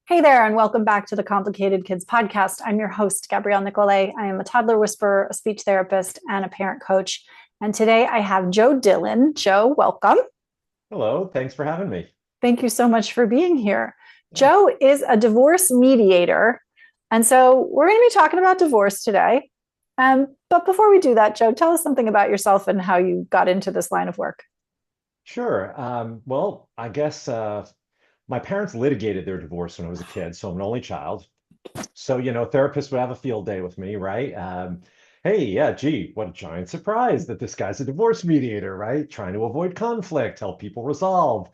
Hey there, and welcome back to the Complicated Kids podcast. I'm your host, Gabriele Nicolet. I am a toddler whisperer, a speech therapist, and a parent coach. And today I have Joe Dillon. Joe, welcome. Hello, thanks for having me. Thank you so much for being here. Yeah, Joe is a divorce mediator. And so we're going to be talking about divorce today. But before we do that, Joe, tell us something about yourself and how you got into this line of work. sure. Well, I guess my parents litigated their divorce when I was a kid, so I'm an only child. So, therapists would have a field day with me, right? Hey, yeah, gee, what a giant surprise that this guy's a divorce mediator, right? Trying to avoid conflict, help people resolve.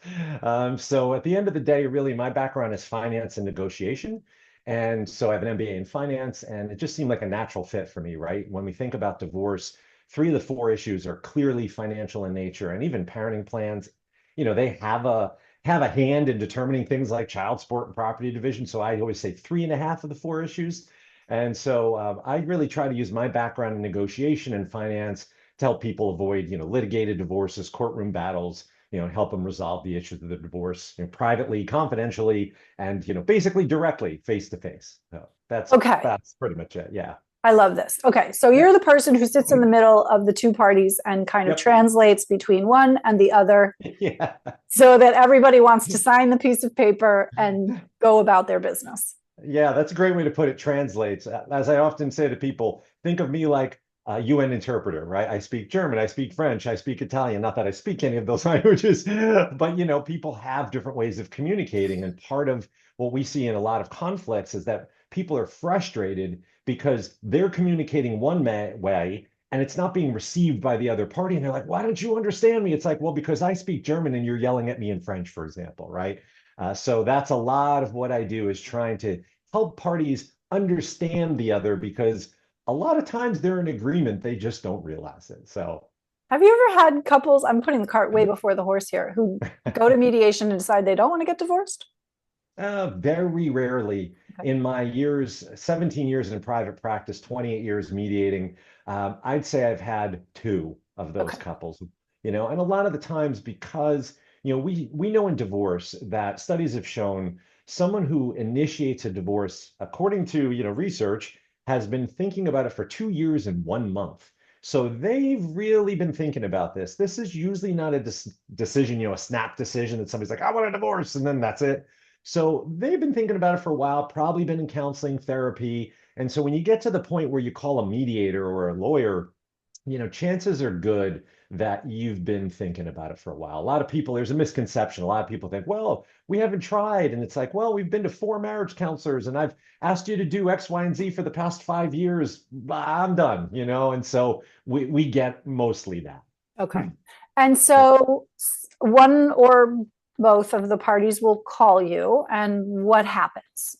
So at the end of the day, really, my background is finance and negotiation. And so I have an MBA in finance, and it just seemed like a natural fit for me, right? When we think about divorce, three of the four issues are clearly financial in nature, and even parenting plans, they have a hand in determining things like child support and property division. So I always say three and a half of the four issues. And so I really try to use my background in negotiation and finance to help people avoid, litigated divorces, courtroom battles, help them resolve the issues of the divorce, privately, confidentially, and, basically directly, face to face. So that's Okay. that's pretty much it. Yeah. I love this. Okay. So you're Yep. the person who sits in the middle of the two parties and kind of Yep. translates between one and the other Yeah. so that everybody wants to sign the piece of paper and go about their business. Yeah, that's a great way to put it. Translates. As I often say to people, think of me like a UN interpreter, right? I speak German, I speak French, I speak Italian. Not that I speak any of those languages, but people have different ways of communicating. And part of what we see in a lot of conflicts is that people are frustrated because they're communicating one way and it's not being received by the other party. And they're like, why don't you understand me? It's like, well, because I speak German and you're yelling at me in French, for example, right? So that's a lot of what I do is trying to help parties understand the other because a lot of times they're in agreement, they just don't realize it. So, Have you ever had couples, I'm putting the cart way before the horse here, who go to mediation and decide they don't want to get divorced? very rarely Okay. in my years, 17 years in private practice, 28 years mediating, I'd say I've had two of those Okay. couples, and a lot of the times because, we know in divorce that studies have shown someone who initiates a divorce, according to, research, has been thinking about it for 2 years and 1 month. So they've really been thinking about this. This is usually not a decision, a snap decision that somebody's like, I want a divorce, and then that's it. So they've been thinking about it for a while, probably been in counseling, therapy. And so when you get to the point where you call a mediator or a lawyer, chances are good that you've been thinking about it for a while. A lot of people, there's a misconception. A lot of people think, well, we haven't tried. And it's like, well, we've been to four marriage counselors and I've asked you to do X, Y, and Z for the past 5 years. I'm done, And so we get mostly that. Okay. And so one or both of the parties will call you, and what happens?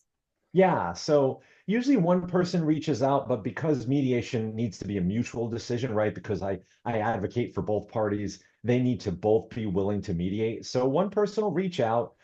Yeah, so usually one person reaches out, but because mediation needs to be a mutual decision, right? Because I advocate for both parties, they need to both be willing to mediate. So one person will reach out.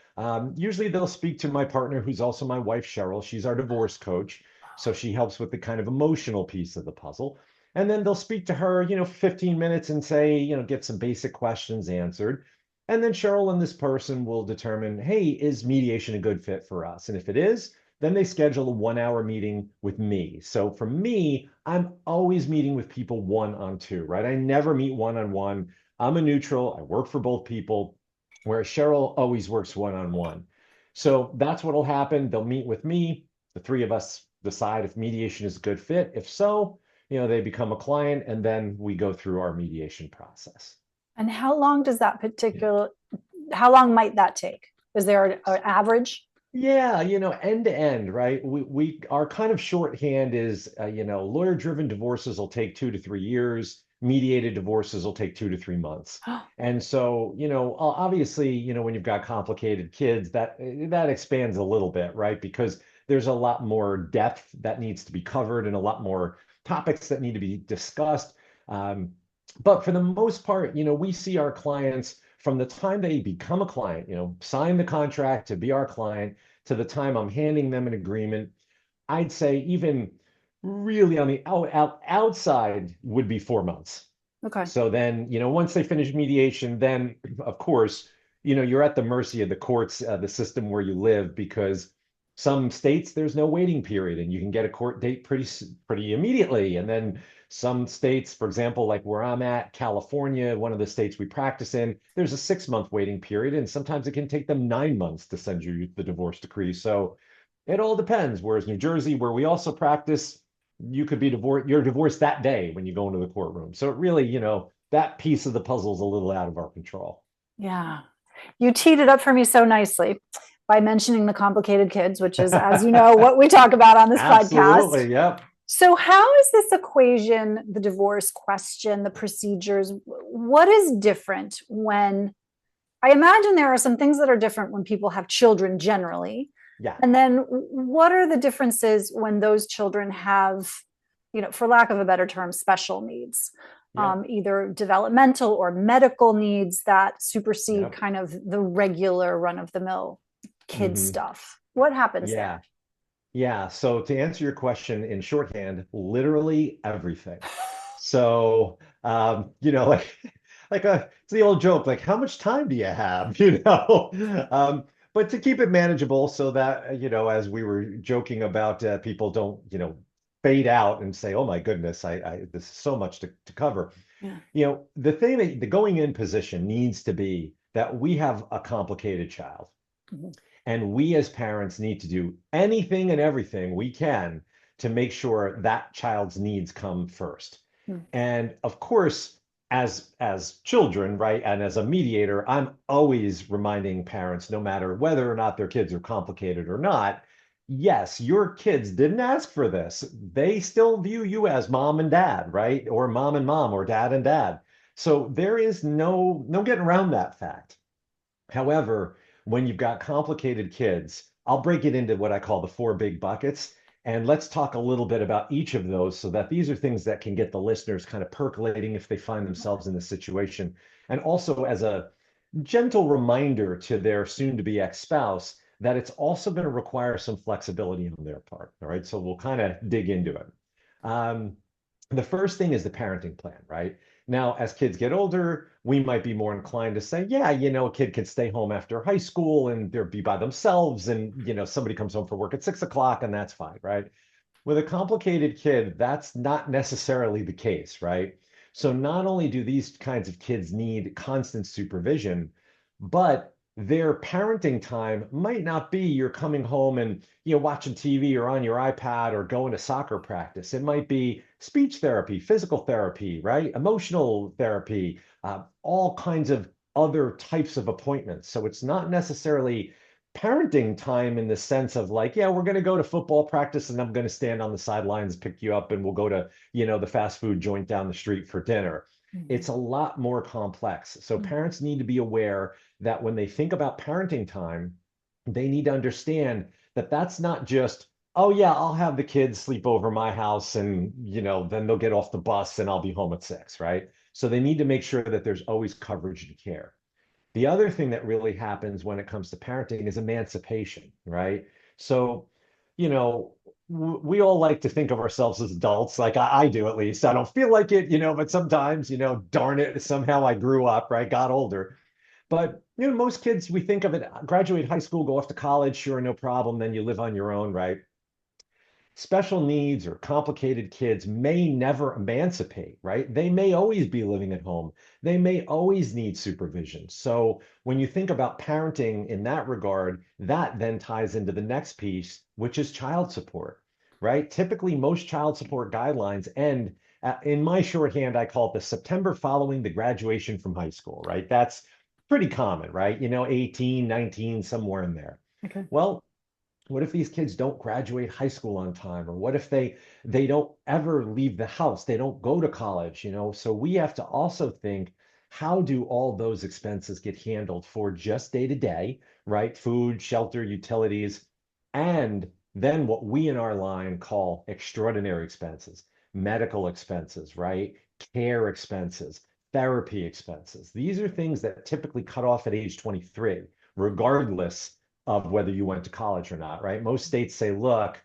Usually they'll speak to my partner, who's also my wife, Cheryl. She's our divorce coach. So she helps with the kind of emotional piece of the puzzle. And then they'll speak to her, 15 minutes and say, get some basic questions answered. And then Cheryl and this person will determine, hey, is mediation a good fit for us? And if it is, then they schedule a 1 hour meeting with me. So for me, I'm always meeting with people one on two, right? I never meet one on one. I'm a neutral. I work for both people, whereas Cheryl always works one on one. So that's what'll happen. They'll meet with me. The three of us decide if mediation is a good fit. If so, they become a client, and then we go through our mediation process. And how long does that particular, how long might that take? Is there an average? Yeah, end to end, right? We our kind of shorthand is, lawyer-driven divorces will take 2 to 3 years. Mediated divorces will take 2 to 3 months. And so, obviously, when you've got complicated kids, that expands a little bit, right? Because there's a lot more depth that needs to be covered and a lot more topics that need to be discussed. Um, but for the most part, we see our clients from the time they become a client, sign the contract to be our client to the time I'm handing them an agreement. I'd say even really on the outside would be 4 months. Okay. So then, once they finish mediation, then of course, you're at the mercy of the courts, the system where you live, because Some states, there's no waiting period and you can get a court date pretty immediately. And then some states, for example, like where I'm at, California, one of the states we practice in, there's a 6 month waiting period. And sometimes it can take them 9 months to send you the divorce decree. So it all depends. Whereas New Jersey, where we also practice, you could be divorced, you're divorced that day when you go into the courtroom. So it really, that piece of the puzzle is a little out of our control. Yeah. You teed it up for me so nicely by mentioning the complicated kids, which is, as you know, what we talk about on this podcast. Absolutely. Yep. So, how is this equation, the divorce question, the procedures, what is different when I imagine there are some things that are different when people have children generally? Yeah. And then what are the differences when those children have, for lack of a better term, special needs? Either developmental or medical needs that supersede kind of the regular run-of-the-mill kid stuff. What happens there? Yeah. So to answer your question in shorthand, literally everything. So, it's the old joke, like, how much time do you have? But to keep it manageable so that, as we were joking about, people don't, fade out and say, oh my goodness, this is so much to cover. Yeah. The thing that the going in position needs to be that we have a complicated child. Mm-hmm. And we as parents need to do anything and everything we can to make sure that child's needs come first. Mm. And of course, as children, right, and as a mediator, I'm always reminding parents, no matter whether or not their kids are complicated or not, yes, your kids didn't ask for this. They still view you as mom and dad, right? Or mom and mom, or dad and dad. So there is no getting around that fact. However, when you've got complicated kids, I'll break it into what I call the 4 big buckets. And let's talk a little bit about each of those so that these are things that can get the listeners kind of percolating if they find themselves in this situation. And also as a gentle reminder to their soon-to-be ex-spouse that it's also going to require some flexibility on their part. All right. So we'll kind of dig into it. The first thing is the parenting plan, right? Now, as kids get older, we might be more inclined to say, yeah, a kid can stay home after high school and they'll be by themselves. And, somebody comes home from work at 6 o'clock and that's fine, right? With a complicated kid, that's not necessarily the case, right? So not only do these kinds of kids need constant supervision, but their parenting time might not be you're coming home and watching TV or on your iPad or going to soccer practice. It might be speech therapy, physical therapy, right? Emotional therapy, all kinds of other types of appointments. So it's not necessarily parenting time in the sense of like, yeah, we're going to go to football practice and I'm going to stand on the sidelines, pick you up, and we'll go to, the fast food joint down the street for dinner. Mm-hmm. It's a lot more complex. So parents need to be aware that when they think about parenting time, they need to understand that that's not just, oh yeah, I'll have the kids sleep over my house and, then they'll get off the bus and I'll be home at 6, right? So they need to make sure that there's always coverage and care. The other thing that really happens when it comes to parenting is emancipation, right? So, we all like to think of ourselves as adults, like I do at least. I don't feel like it, but sometimes, darn it, somehow I grew up, right? Got older. But, most kids, we think of it, graduate high school, go off to college, sure, no problem. Then you live on your own, right? Special needs or complicated kids may never emancipate, right? They may always be living at home. They may always need supervision. So when you think about parenting in that regard, that then ties into the next piece, which is child support, right? Typically, most child support guidelines end in my shorthand, I call it the September following the graduation from high school, right? That's pretty common, right? 18, 19, somewhere in there. Okay. Well, what if these kids don't graduate high school on time? Or what if they don't ever leave the house? They don't go to college, So we have to also think, how do all those expenses get handled for just day to day, right? Food, shelter, utilities, and then what we in our line call extraordinary expenses, medical expenses, right? Care expenses, therapy expenses. These are things that typically cut off at age 23, regardless of whether you went to college or not, right? Most states say, look,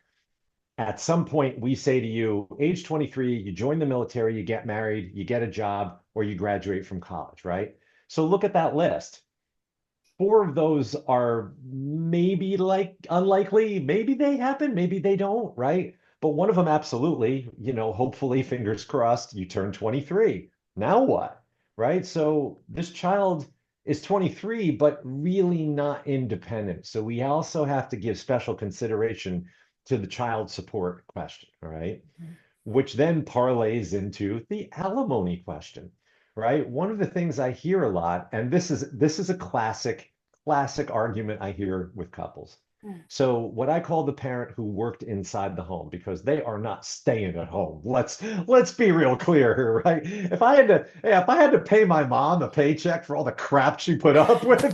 at some point we say to you, age 23, you join the military, you get married, you get a job, or you graduate from college, right? So look at that list. 4 of those are maybe like unlikely. Maybe they happen, maybe they don't, right? But one of them absolutely, hopefully, fingers crossed, you turn 23. Now what? Right? So this child is 23, but really not independent. So we also have to give special consideration to the child support question, all right? Which then parlays into the alimony question, right? One of the things I hear a lot, and this is a classic argument I hear with couples. Mm. So what I call the parent who worked inside the home because they are not staying at home. Let's be real clear here, right? If I had to pay my mom a paycheck for all the crap she put up with,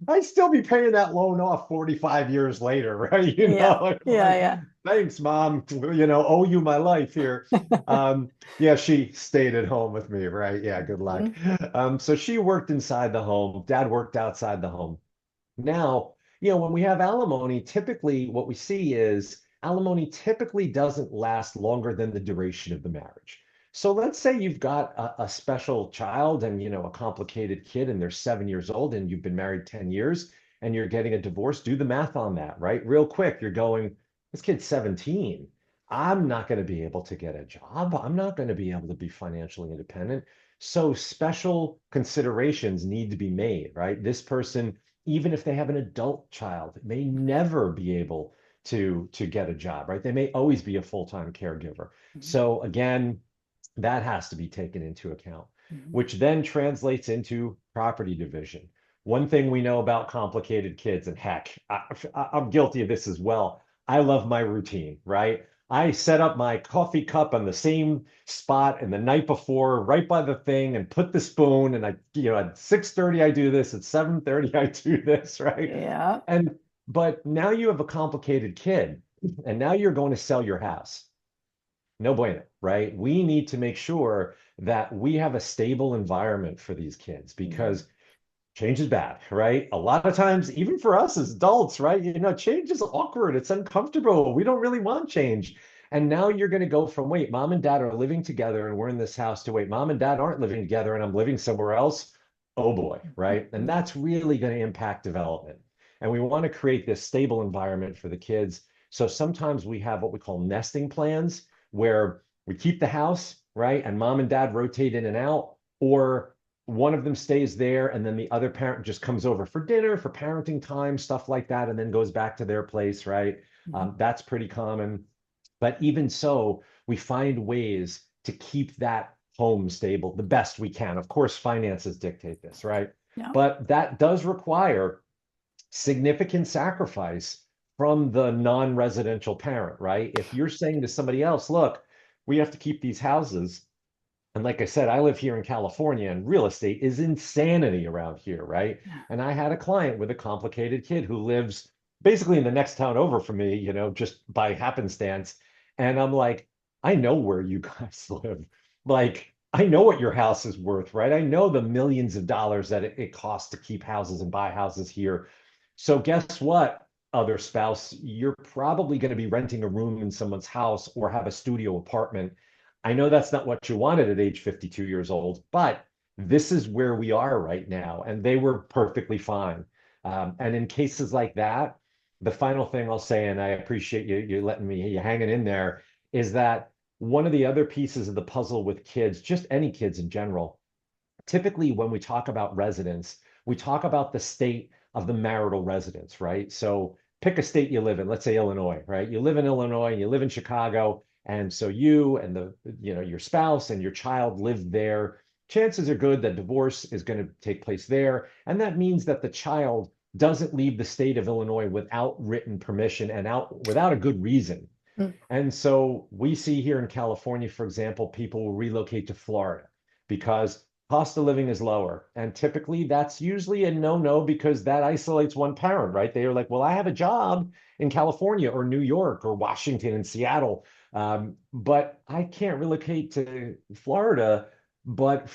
I'd still be paying that loan off 45 years later, right? Yeah, Like, yeah, thanks, mom. Owe you my life here. Yeah, she stayed at home with me, right? Yeah, good luck. yeah. So she worked inside the home. Dad worked outside the home. Now, when we have alimony, typically what we see is alimony typically doesn't last longer than the duration of the marriage. So let's say you've got a special child and, a complicated kid and they're 7 years old and you've been married 10 years and you're getting a divorce. Do the math on that, right? Real quick, you're going, this kid's 17. I'm not going to be able to get a job. I'm not going to be able to be financially independent. So special considerations need to be made, right? This person, even if they have an adult child, may never be able to get a job, right? They may always be a full-time caregiver. Mhm. So again, that has to be taken into account, Mhm. which then translates into property division. One thing we know about complicated kids, and heck, I'm guilty of this as well. I love my routine, right? I set up my coffee cup on the same spot and the night before, right by the thing, and put the spoon. And at 6:30 I do this, at 7:30 I do this, right? Yeah. But now you have a complicated kid, and now you're going to sell your house. No bueno, right? We need to make sure that we have a stable environment for these kids Mhm. because change is bad, right? A lot of times, even for us as adults, right? Change is awkward. It's uncomfortable. We don't really want change. And now you're going to go from, wait, mom and dad are living together and we're in this house to wait, mom and dad aren't living together and I'm living somewhere else. Oh boy, right? And Mhm. that's really going to impact development. And we want to create this stable environment for the kids. So sometimes we have what we call nesting plans where we keep the house, right? And mom and dad rotate in and out, or one of them stays there and then the other parent just comes over for dinner, for parenting time, stuff like that, and then goes back to their place, right? Mhm. That's pretty common. But even so, we find ways to keep that home stable the best we can. Of course, finances dictate this, right? Yeah. But that does require significant sacrifice from the non-residential parent, right? If you're saying to somebody else, look, we have to keep these houses, and like I said, I live here in California and real estate is insanity around here, right? And I had a client with a complicated kid who lives basically in the next town over from me, just by happenstance. And I'm like, I know where you guys live. Like, I know what your house is worth, right? I know the millions of dollars that it costs to keep houses and buy houses here. So guess what, other spouse? You're probably going to be renting a room in someone's house or have a studio apartment. I know that's not what you wanted at age 52 years old, but this is where we are right now. And they were perfectly fine. And in cases like that, the final thing I'll say, and I appreciate you letting me, you hanging in there, is that one of the other pieces of the puzzle with kids, just any kids in general, typically when we talk about residence, we talk about the state of the marital residence, right? So pick a state you live in, let's say Illinois, right? You live in Illinois and you live in Chicago, and so you and your spouse and your child live there. Chances are good that divorce is going to take place there, and that means that the child doesn't leave the state of Illinois without written permission and out without a good reason. Mm. And so we see here in California, for example, people will relocate to Florida because cost of living is lower. And typically that's usually a no-no because that isolates one parent, right? They are like, well, I have a job in California or New York or Washington and Seattle, but I can't relocate to Florida. But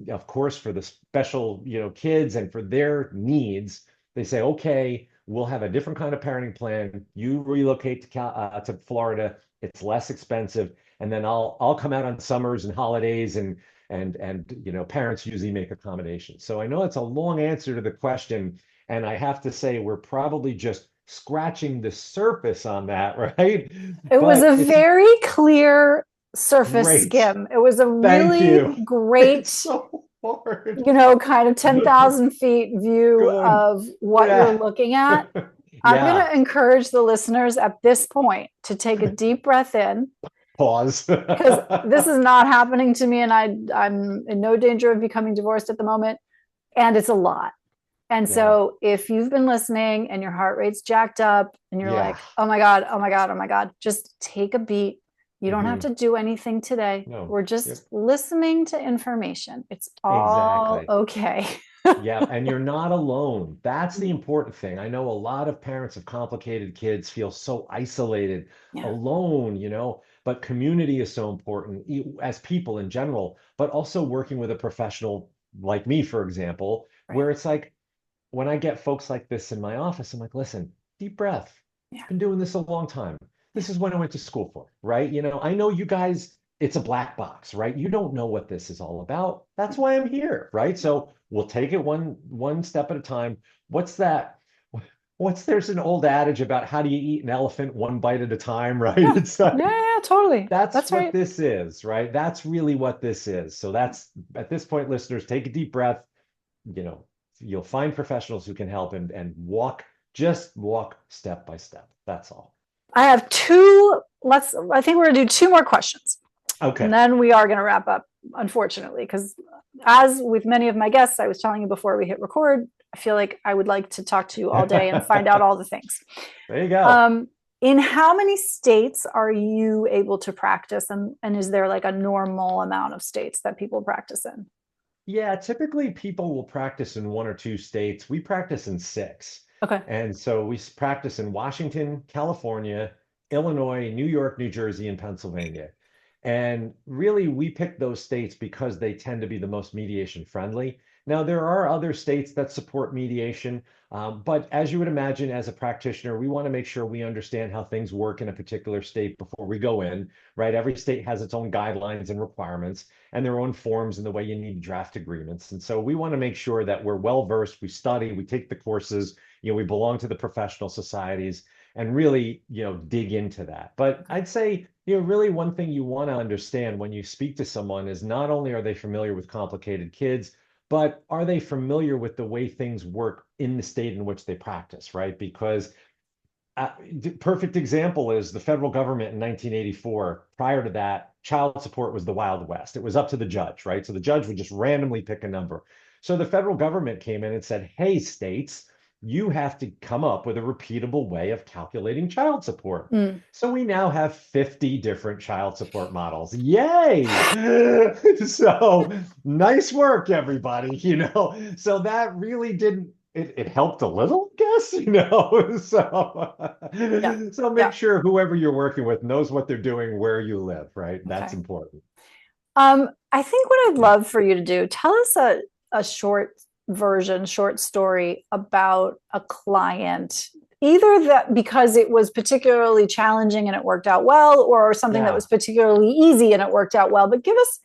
of course, for the special, kids and for their needs, they say, okay, we'll have a different kind of parenting plan. You relocate to Florida. It's less expensive. And then I'll come out on summers and holidays and and parents usually make accommodations. So I know it's a long answer to the question, and I have to say we're probably just scratching the surface on that, right? It was But a it's very clear surface great. skim. It was a Thank really you. great, It's so hard. kind of 10,000 feet view Good. of what you're Yeah. looking at. I'm going Yeah. to encourage the listeners at this point to take a deep breath in, Pause. because this is not happening to me, and I'm in no danger of becoming divorced at the moment, and it's a lot. And Yeah. so if you've been listening and your heart rate's jacked up and you're Yeah. like, oh my God, oh my God, oh my God, just take a beat. You don't have Hmm. to do anything today. No. We're Yep. just listening to information. It's all Exactly. okay. Yeah, and you're not alone. That's the important thing. I know a lot of parents of complicated kids feel so isolated, Yeah. alone, but community is so important as people in general, but also working with a professional like me, for example, Right. where it's like when I get folks like this in my office, I'm like, listen, deep breath. Yeah. Been doing this a long time. Yeah. This is what I went to school for, right? I know you guys, it's a black box, right? You don't know what this is all about. That's why I'm here, right? So we'll take it one step at a time. What's that? There's an old adage about how do you eat an elephant one bite at a time, right? Yeah. It's like Yeah. Yeah. Totally. that's That's what right. this is, right? That's really what this is. So that's at this point, listeners, take a deep breath, you know, you'll find professionals who can help and just walk step by step. That's all. I have two. I think we're going to do two more questions. Okay. And then we are going to wrap up, unfortunately, because as with many of my guests, I was telling you before we hit record, I feel like I would like to talk to you all day and find out all the things. There you go. In how many states are you able to practice? And is there like a normal amount of states that people practice in? Yeah, typically people will practice in one or two states. We practice in six. Okay. And so we practice in Washington, California, Illinois, New York, New Jersey, and Pennsylvania. And really, we pick those states because they tend to be the most mediation friendly. Now, there are other states that support mediation, but as you would imagine, as a practitioner, we want to make sure we understand how things work in a particular state before we go in, right? Every state has its own guidelines and requirements and their own forms and the way you need to draft agreements. And so we want to make sure that we're well versed, we study, we take the courses, we belong to the professional societies and really, dig into that. But I'd say, really one thing you want to understand when you speak to someone is not only are they familiar with complicated kids, but are they familiar with the way things work in the state in which they practice, right? Because perfect example is the federal government in 1984. Prior to that, child support was the Wild West. It was up to the judge, right? So the judge would just randomly pick a number. So the federal government came in and said, hey, states, you have to come up with a repeatable way of calculating child support. Mm. So we now have 50 different child support models. Yay! So nice work, everybody. So that really didn't it helped a little, I guess, so make sure whoever you're working with knows what they're doing where you live, right? That's important. I think what I'd love for you to do, tell us a short story about a client, either that because it was particularly challenging and it worked out well, or something that was particularly easy and it worked out well. But give us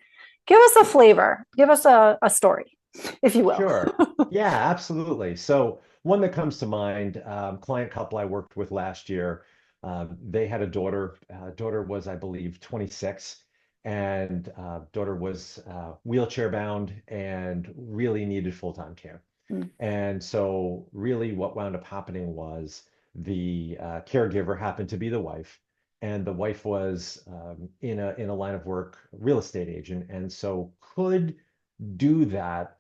a flavor, give us a story, if you will. Sure. Yeah, absolutely. So one that comes to mind, client couple I worked with last year, they had a daughter. Daughter was, I believe, 26, and daughter was wheelchair bound and really needed full-time care. Mm. And so really what wound up happening was the caregiver happened to be the wife, and the wife was in a line of work, real estate agent, and so could do that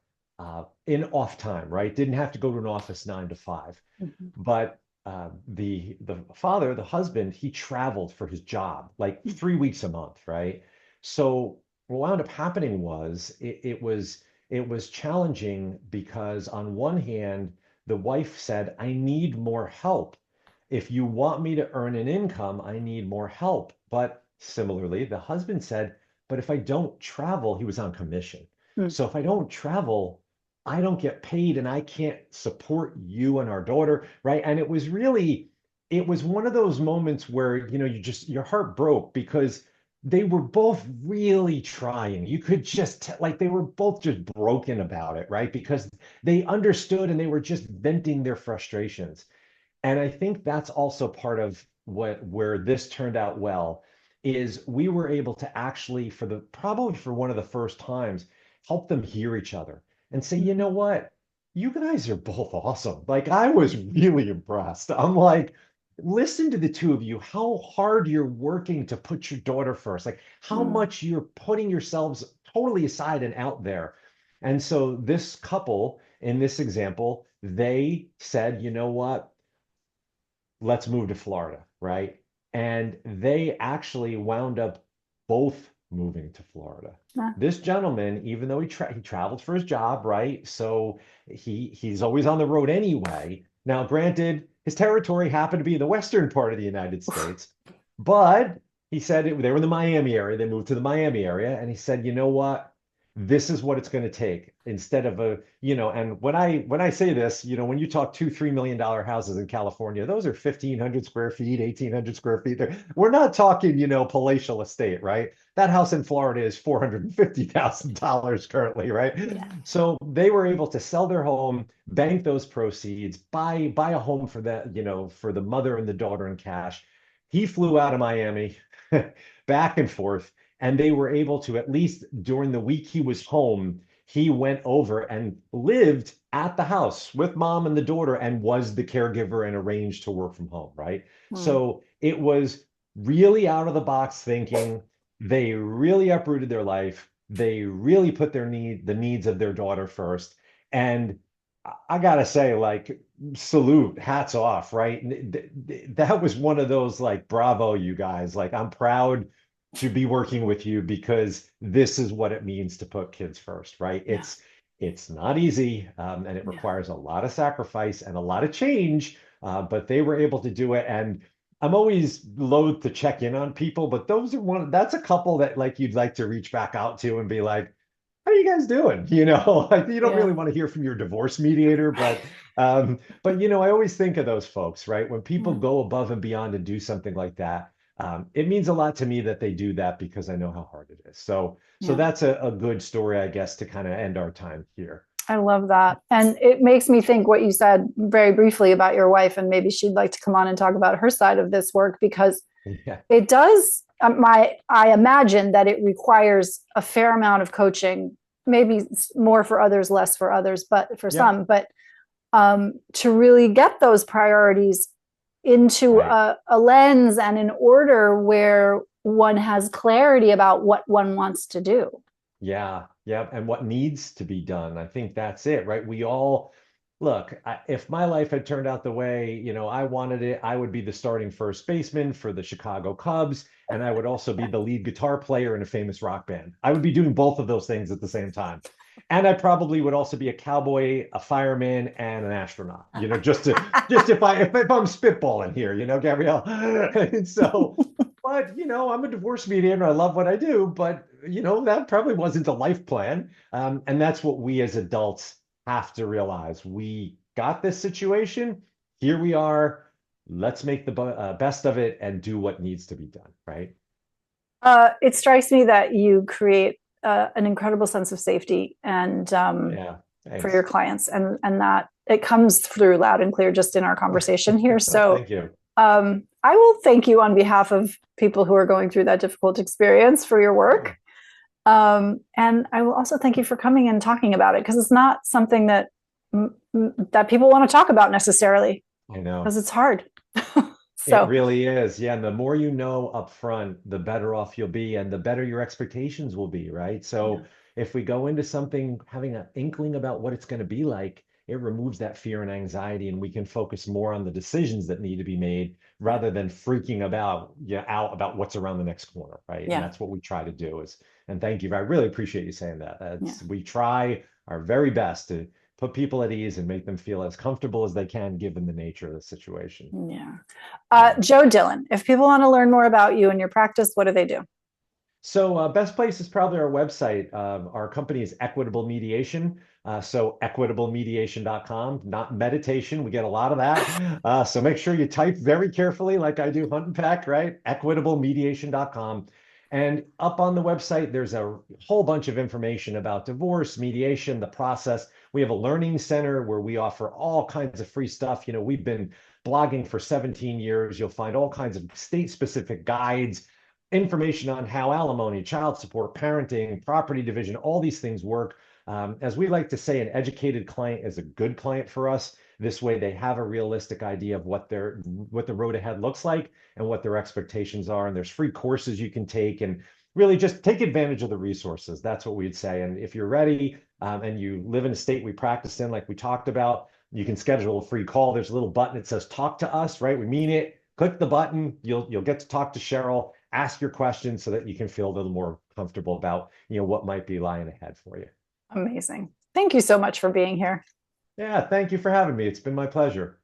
in off time, right? Didn't have to go to an office 9 to 5. Mm-hmm. But the father, the husband, he traveled for his job like 3 weeks a month, right? So what wound up happening was it was challenging because on one hand, the wife said, I need more help. If you want me to earn an income, I need more help. But similarly, the husband said, but if I don't travel, he was on commission. Mm. So if I don't travel, I don't get paid and I can't support you and our daughter, right? And it was one of those moments where, your heart broke because they were both really trying. You could just like they were both just broken about it, right? Because they understood and they were just venting their frustrations. And I think that's also part of where this turned out well is we were able to actually for the probably for one of the first times help them hear each other and say, you know what? You guys are both awesome. Like I was really impressed. I'm like, listen to the two of you, how hard you're working to put your daughter first, like how much you're putting yourselves totally aside and out there. And so this couple in this example, they said, you know what? Let's move to Florida, right? And they actually wound up both moving to Florida. Yeah. This gentleman, even though he traveled for his job, right? So he's always on the road anyway. Now, granted, his territory happened to be in the western part of the United States, but he said they were in the Miami area. They moved to the Miami area, and he said, you know what? This is what it's going to take instead of and when I say this, when you talk $2-3 million houses in California, those are 1,500 square feet, 1,800 square feet. We're not talking, palatial estate, right? That house in Florida is $450,000 currently, right? Yeah. So they were able to sell their home, bank those proceeds, buy a home for for the mother and the daughter in cash. He flew out of Miami back and forth. And they were able to, at least during the week he was home, he went over and lived at the house with mom and the daughter and was the caregiver and arranged to work from home, right? So it was really out of the box thinking. They really uprooted their life. They really put the needs of their daughter first. And I gotta say, like, salute, hats off, right? That was one of those like, bravo, you guys. Like, I'm proud to be working with you because this is what it means to put kids first, right? Yeah. It's not easy, and it requires a lot of sacrifice and a lot of change, but they were able to do it. And I'm always loath to check in on people, but that's a couple that like you'd like to reach back out to and be like, how are you guys doing? Like you don't really want to hear from your divorce mediator, but I always think of those folks, right? When people go above and beyond and do something like that, it means a lot to me that they do that because I know how hard it is. So that's a good story, I guess, to kind of end our time here. I love that. And it makes me think what you said very briefly about your wife, and maybe she'd like to come on and talk about her side of this work, because it does, I imagine that it requires a fair amount of coaching, maybe more for others, less for others, but for some, but to really get those priorities into a lens and an order where one has clarity about what one wants to do. Yeah. And what needs to be done. I think that's it, right? We all look, if my life had turned out the way, I wanted it, I would be the starting first baseman for the Chicago Cubs. And I would also be the lead guitar player in a famous rock band. I would be doing both of those things at the same time. And I probably would also be a cowboy, a fireman, and an astronaut, just if I'm spitballing here, Gabrielle. And so, but, I'm a divorce mediator. I love what I do, but, that probably wasn't a life plan. And that's what we as adults have to realize. We got this situation. Here we are. Let's make the best of it and do what needs to be done, right? It strikes me that you create an incredible sense of safety and for your clients, and that it comes through loud and clear just in our conversation here. So thank you. I will thank you on behalf of people who are going through that difficult experience for your work. And I will also thank you for coming and talking about it, because it's not something that people want to talk about necessarily. I know. Because it's hard. So it really is. Yeah. And the more you know up front, the better off you'll be and the better your expectations will be, right? So if we go into something having an inkling about what it's going to be like, it removes that fear and anxiety, and we can focus more on the decisions that need to be made rather than freaking out about what's around the next corner, right? Yeah. And that's what we try to do and thank you. I really appreciate you saying that. We try our very best to put people at ease and make them feel as comfortable as they can given the nature of the situation. Yeah. Joe Dillon, if people want to learn more about you and your practice, what do they do? So best place is probably our website. Our company is Equitable Mediation. So equitablemediation.com, not meditation. We get a lot of that. So make sure you type very carefully like I do Hunt and Peck, right? Equitablemediation.com. And up on the website, there's a whole bunch of information about divorce, mediation, the process. We have a learning center where we offer all kinds of free stuff. We've been blogging for 17 years. You'll find all kinds of state-specific guides, information on how alimony, child support, parenting, property division, all these things work. As we like to say, an educated client is a good client for us. This way they have a realistic idea of what the road ahead looks like and what their expectations are. And there's free courses you can take, and really just take advantage of the resources. That's what we'd say. And if you're ready and you live in a state we practice in, like we talked about, you can schedule a free call. There's a little button that says talk to us, right? We mean it. Click the button. You'll get to talk to Cheryl, ask your questions so that you can feel a little more comfortable about what might be lying ahead for you. Amazing. Thank you so much for being here. Yeah, thank you for having me. It's been my pleasure.